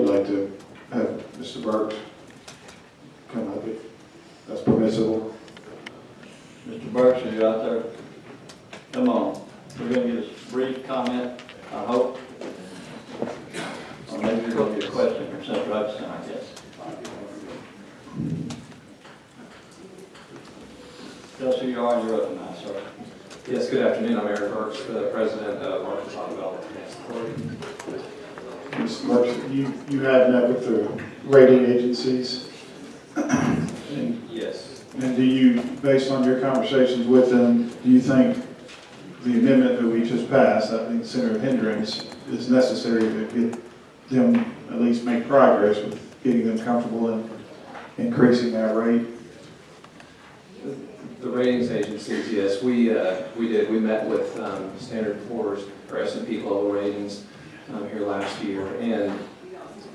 would like to have Mr. Burke come up if that's permissible. Mr. Burks, are you out there? Come on. We're going to get a brief comment, I hope. Or maybe there's going to be a question for Senator Hudson, I guess. Tell us who you are and you're recognized, sir. Yes, good afternoon. I'm Aaron Burks, the president of Arkansas Development Finance Authority. Mr. Burke, you have met with the rating agencies? And Yes. do you, based on your conversations with them, do you think the amendment that we just passed, I think Senator Hendricks, is necessary to get them at least make progress with getting them comfortable in increasing that rate? The ratings agencies, yes, we did. We met with Standard & Poor's or S&P Global Ratings here last year, and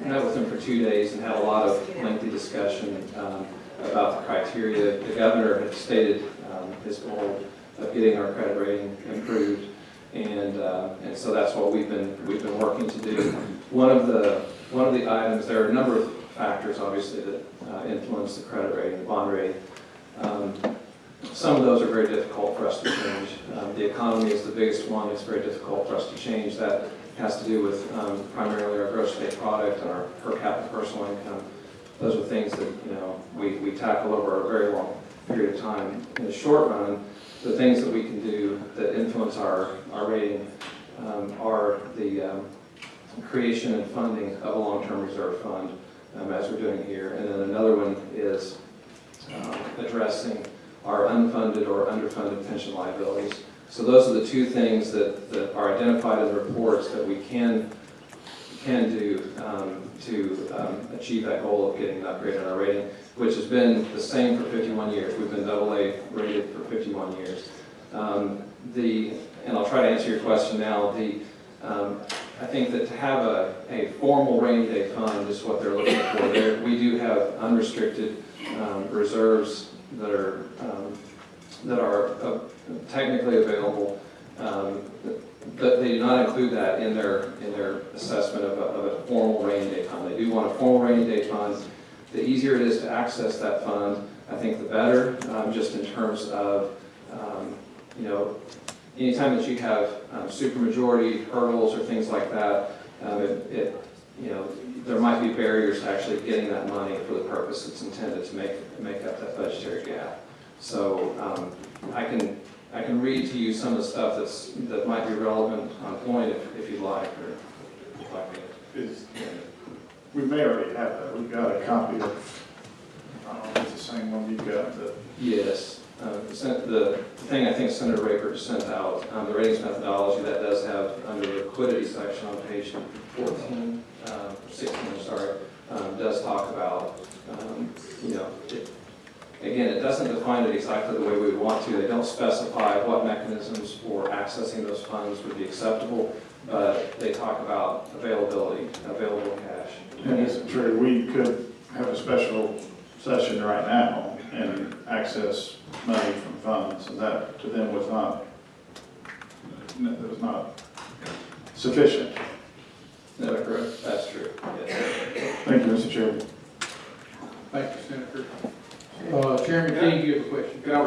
met with them for 2 days and had a lot of lengthy discussion about the criteria. The governor had stated his goal of getting our credit rating improved, and so that's what we've been working to do. One of the items, there are a number of factors obviously that influence the credit rating, the bond rating. Some of those are very difficult for us to change. The economy is the biggest one. It's very difficult for us to change. That has to do with primarily our gross state product and our per capita personal income. Those are things that we tackle over a very long period of time. In the short run, the things that we can do that influence our rating are the creation and funding of a long-term reserve fund, as we're doing here. And then another one is addressing our unfunded or underfunded pension liabilities. So those are the two things that are identified in the reports that we can do to achieve that goal of getting an upgrade in our rating, which has been the same for 51 years. We've been AA rated for 51 years. And I'll try to answer your question now. I think that to have a formal rainy day fund is what they're looking for. We do have unrestricted reserves that are technically available, but they do not include that in their assessment of a formal rainy day fund. They do want a formal rainy day fund. The easier it is to access that fund, I think the better, just in terms of, anytime that you have supermajority hurdles or things like that, there might be barriers to actually getting that money for the purpose it's intended to make up that budgetary gap. So I can read to you some of the stuff that might be relevant on point if you'd like, or if I could. We may already have that. We've got a copy of, I don't know if it's the same one you've got. Yes. The thing I think Senator Rayford sent out, the ratings methodology, that does have under the liquidity section on page 14, 16, sorry, does talk about, again, it doesn't define it exactly the way we would want to. They don't specify what mechanisms for accessing those funds would be acceptable, but they talk about availability, available cash. And it's true, we could have a special session right now and access money from funds, and that to them was not sufficient. Is that correct? That's true. Yes. Thank you, Mr. Chairman. Thank you, Senator. Chairman King, you have a question. Can I